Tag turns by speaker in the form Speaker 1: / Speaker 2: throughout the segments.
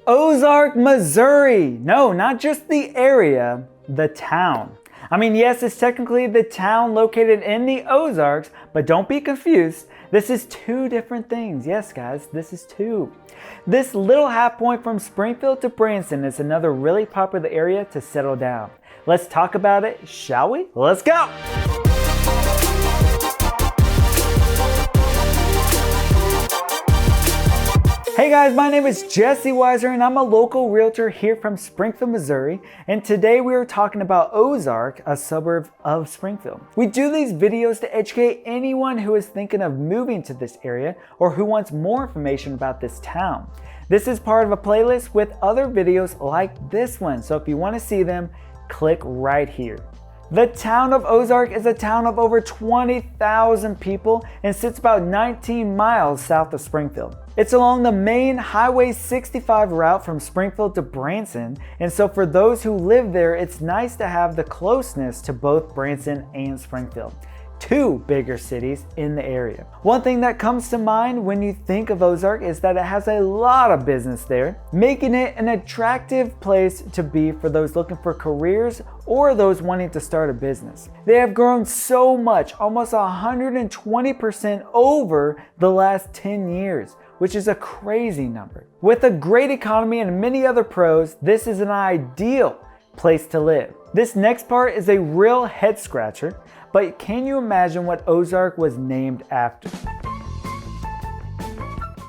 Speaker 1: Ozark, Missouri. No, not just the area, the town. I mean, yes, it's technically the town located in the Ozarks, but don't be confused. This is two different things. Yes, guys, this is two. This little half point from Springfield to Branson is another really popular area to settle down. Let's talk about it, shall we? Let's go! Hey guys, my name is Jesse Weiser and I'm a local realtor here from Springfield, Missouri. And today we are talking about Ozark, a suburb of Springfield. We do these videos to educate anyone who is thinking of moving to this area or who wants more information about this town. This is part of a playlist with other videos like this one. So if you want to see them, click right here. The town of Ozark is a town of over 20,000 people and sits about 19 miles south of Springfield. It's along the main Highway 65 route from Springfield to Branson, and so for those who live there, it's nice to have the closeness to both Branson and Springfield, two bigger cities in the area. One thing that comes to mind when you think of Ozark is that it has a lot of business there, making it an attractive place to be for those looking for careers or those wanting to start a business. They have grown so much, almost 120% over the last 10 years, which is a crazy number. With a great economy and many other pros, this is an ideal place to live. This next part is a real head scratcher, but can you imagine what Ozark was named after?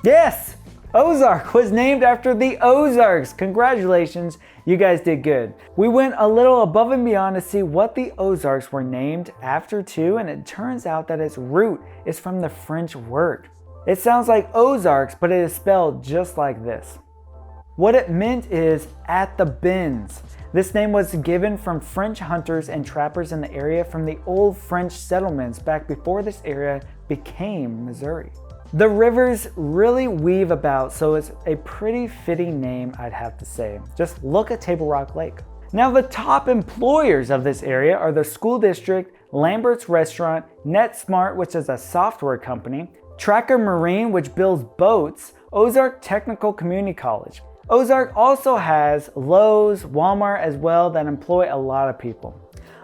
Speaker 1: Yes! Ozark was named after the Ozarks. Congratulations, you guys did good. We went a little above and beyond to see what the Ozarks were named after too, and it turns out that its root is from the French word. It sounds like Ozarks, but it is spelled just like this. What it meant is at the bends. This name was given from French hunters and trappers in the area from the old French settlements back before this area became Missouri. The rivers really weave about, so it's a pretty fitting name, I'd have to say. Just look at Table Rock Lake. Now the top employers of this area are the school district, Lambert's restaurant, NetSmart, which is a software company, Tracker Marine, which builds boats, Ozark Technical Community College. Ozark also has Lowe's, Walmart as well that employ a lot of people.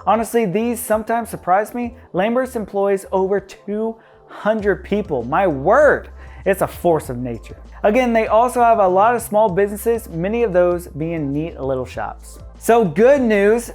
Speaker 1: Honestly, these sometimes surprise me. Lambert's employs over 200 people. My word, it's a force of nature. Again, they also have a lot of small businesses, many of those being neat little shops. So good news,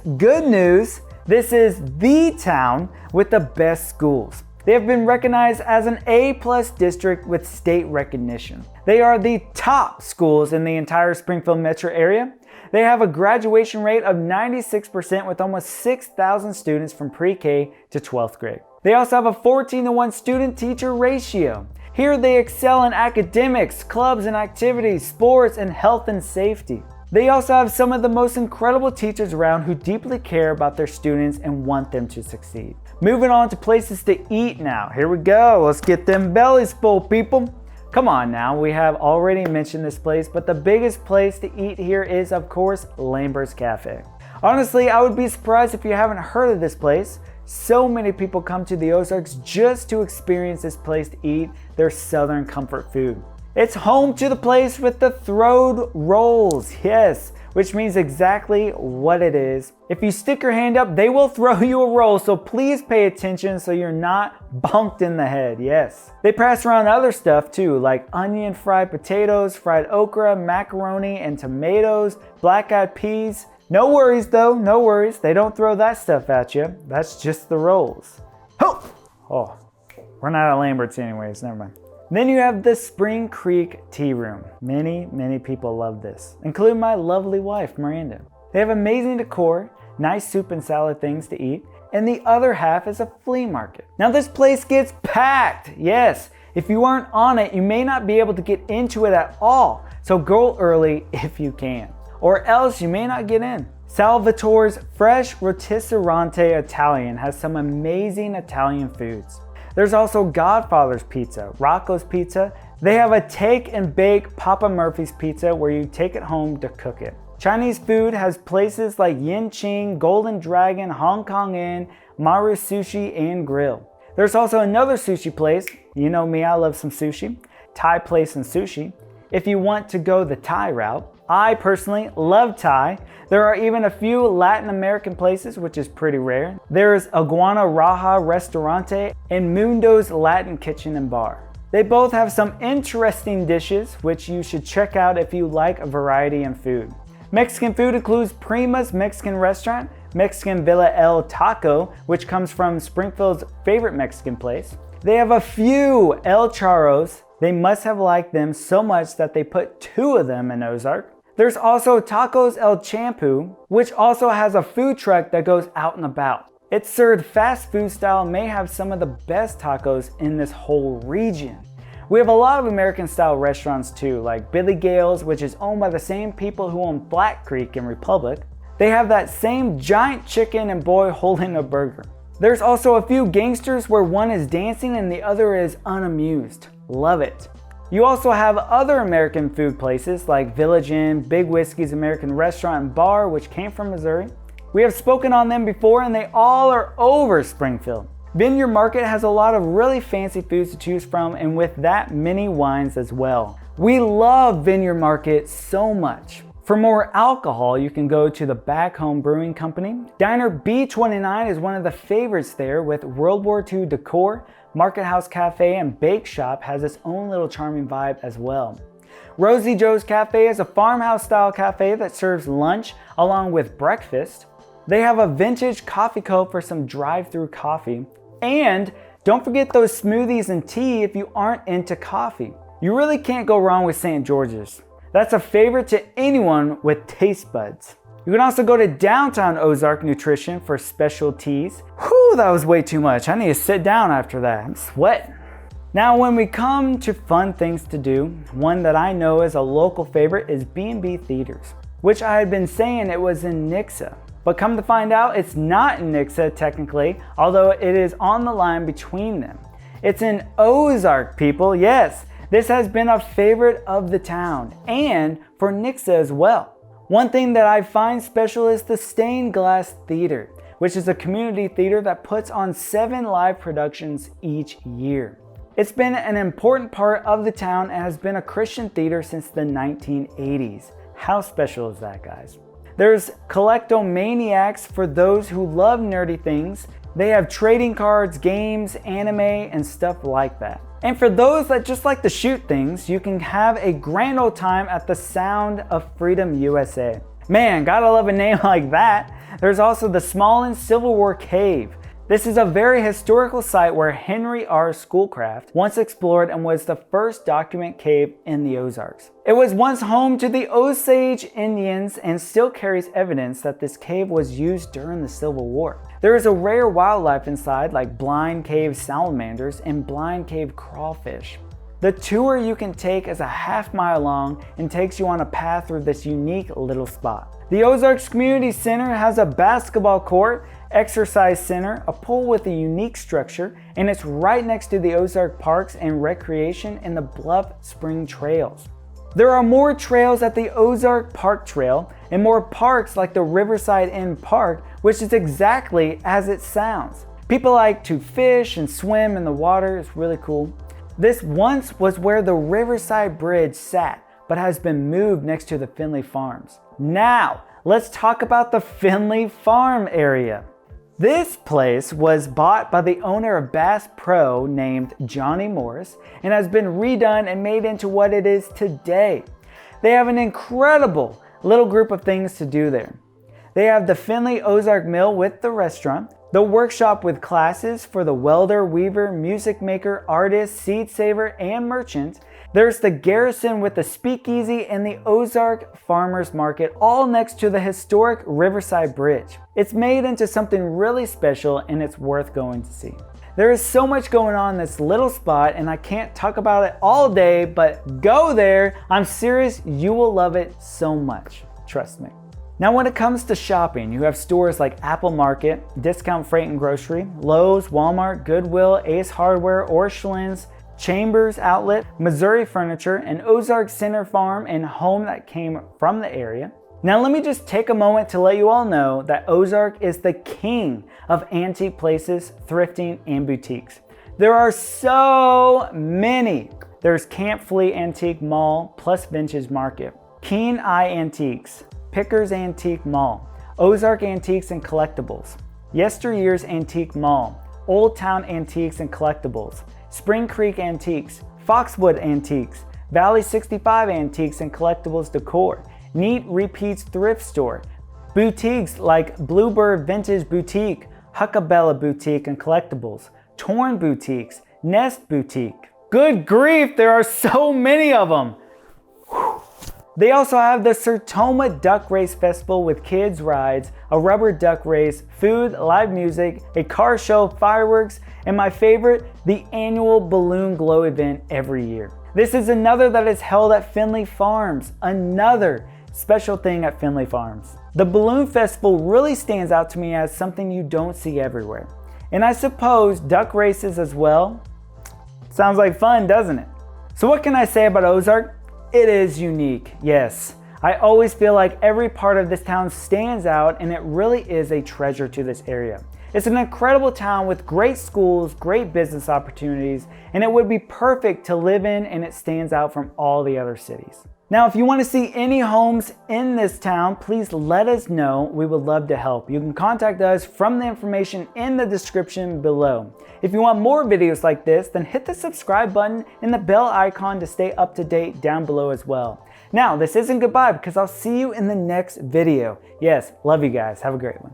Speaker 1: this is the town with the best schools. They have been recognized as an A+ district with state recognition. They are the top schools in the entire Springfield metro area. They have a graduation rate of 96% with almost 6,000 students from pre-K to 12th grade. They also have a 14-to-1 student-teacher ratio. Here they excel in academics, clubs and activities, sports, and health and safety. They also have some of the most incredible teachers around who deeply care about their students and want them to succeed. Moving on to places to eat now. Here we go. Let's get them bellies full, people. Come on now, we have already mentioned this place, but the biggest place to eat here is, of course, Lambert's Cafe. Honestly, I would be surprised if you haven't heard of this place. So many people come to the Ozarks just to experience this place to eat their Southern comfort food. It's home to the place with the throwed rolls, yes, which means exactly what it is. If you stick your hand up, they will throw you a roll, so please pay attention so you're not bonked in the head, yes. They pass around other stuff too, like onion fried potatoes, fried okra, macaroni and tomatoes, black-eyed peas. No worries though, no worries. They don't throw that stuff at you. That's just the rolls. Oh, we're not at Lambert's anyways, never mind. Then you have the Springcreek Tea Room. Many people love this, including my lovely wife, Miranda. They have amazing decor, nice soup and salad things to eat, and the other half is a flea market. Now this place gets packed, yes. If you aren't on it, you may not be able to get into it at all, so go early if you can, or else you may not get in. Salvatore's Fresh Restaurante Italian has some amazing Italian foods. There's also Godfather's Pizza, Rocco's Pizza. They have a take and bake Pappa Murphy's Pizza where you take it home to cook it. Chinese food has places like Ching, Golden Dragon, Hong Kong Inn, Maru Sushi and Grill. There's also another sushi place. You know me, I love some sushi. Thai place and sushi. If you want to go the Thai route. I personally love Thai. There are even a few Latin American places, which is pretty rare. There's Iguana, Roja, Restaurante, and Mundo's Latin Kitchen and Bar. They both have some interesting dishes, which you should check out if you like a variety in food. Mexican food includes Prima's Mexican Restaurant, Mexican Villa El Taco, which comes from Springfield's favorite Mexican place. They have a few El Charros. They must have liked them so much that they put 2 of them in Ozark. There's also Tacos El Champu, which also has a food truck that goes out and about. It's served fast food style and may have some of the best tacos in this whole region. We have a lot of American style restaurants too, like Billy Gale's, which is owned by the same people who own Black Creek in Republic. They have that same giant chicken and boy holding a burger. There's also a few gangsters where one is dancing and the other is unamused. Love it. You also have other American food places like Village Inn, Big Whiskey's American Restaurant and Bar, which came from Missouri. We have spoken on them before and they all are over Springfield. Vineyard Market has a lot of really fancy foods to choose from, and with that, many wines as well. We love Vineyard Market so much. For more alcohol, you can go to the Back Home Brewing Company. Diner B29 is one of the favorites there with World War II decor. Market House Cafe and Bake Shop has its own little charming vibe as well. Rosie Joe's Cafe is a farmhouse style cafe that serves lunch along with breakfast. They have a vintage coffee co for some drive-through coffee. And don't forget those smoothies and tea if you aren't into coffee. You really can't go wrong with St. George's. That's a favorite to anyone with taste buds. You can also go to downtown Ozark Nutrition for special teas. Whew, that was way too much. I need to sit down after that. I'm sweating. Now when we come to fun things to do, one that I know is a local favorite is BNB Theaters, which I had been saying it was in Nixa. But come to find out, it's not in Nixa technically, although it is on the line between them. It's in Ozark, people, yes. This has been a favorite of the town and for Nixa as well. One thing that I find special is the Stained Glass Theater, which is a community theater that puts on 7 live productions each year. It's been an important part of the town and has been a Christian theater since the 1980s. How special is that, guys? There's Collecto Maniacs for those who love nerdy things. They have trading cards, games, anime, and stuff like that. And for those that just like to shoot things, you can have a grand old time at the Sound of Freedom USA. Man, gotta love a name like that. There's also the Smallin Civil War Cave. This is a very historical site where Henry R. Schoolcraft once explored and was the first documented cave in the Ozarks. It was once home to the Osage Indians and still carries evidence that this cave was used during the Civil War. There is a rare wildlife inside like blind cave salamanders and blind cave crawfish. The tour you can take is a half-mile long and takes you on a path through this unique little spot. The Ozarks Community Center has a basketball court, exercise center, a pool with a unique structure, and it's right next to the Ozark Parks and Recreation and the Bluff Spring Trails. There are more trails at the Ozark Park Trail and more parks like the Riverside Inn Park, which is exactly as it sounds. People like to fish and swim in the water. It's really cool. This once was where the Riverside Bridge sat, but has been moved next to the Finley Farms. Now, let's talk about the Finley Farm area. This place was bought by the owner of Bass Pro named Johnny Morris and has been redone and made into what it is today. They have an incredible little group of things to do there. They have the Finley Ozark Mill with the restaurant, the workshop with classes for the welder, weaver, music maker, artist, seed saver, and merchant. There's the Garrison with the speakeasy and the Ozark Farmers Market, all next to the historic Riverside Bridge. It's made into something really special and it's worth going to see. There is so much going on in this little spot and I can't talk about it all day, but go there. I'm serious, you will love it so much. Trust me. Now when it comes to shopping, you have stores like Apple Market, Discount Freight and Grocery, Lowe's, Walmart, Goodwill, Ace Hardware, Orscheln's, Chambers Outlet, Missouri Furniture, and Ozark Center Farm and Home that came from the area. Now let me just take a moment to let you all know that Ozark is the king of antique places, thrifting, and boutiques. There are so many. There's Camp Flea Antique Mall plus Vintage Market, Keen Eye Antiques, Pickers Antique Mall, Ozark Antiques and Collectibles, Yesteryear's Antique Mall, Old Town Antiques and Collectibles, Springcreek Antiques, Foxwood Antiques, Valley 65 Antiques and Collectibles Decor, Neat Repeats Thrift Store, boutiques like Bluebird Vintage Boutique, Huckabella Boutique and Collectibles, Torn Boutiques, Nest Boutique. Good grief, there are so many of them! Whew. They also have the Sertoma Duck Race Festival with kids rides, a rubber duck race, food, live music, a car show, fireworks, and my favorite, the annual balloon glow event every year. This is another that is held at Finley Farms, another special thing at Finley Farms. The Balloon Festival really stands out to me as something you don't see everywhere. And I suppose duck races as well. Sounds like fun, doesn't it? So what can I say about Ozark? It is unique, yes. I always feel like every part of this town stands out, and it really is a treasure to this area. It's an incredible town with great schools, great business opportunities, and it would be perfect to live in, and it stands out from all the other cities. Now, if you want to see any homes in this town, please let us know. We would love to help. You can contact us from the information in the description below. If you want more videos like this, then hit the subscribe button and the bell icon to stay up to date down below as well. Now, this isn't goodbye because I'll see you in the next video. Yes, love you guys. Have a great one.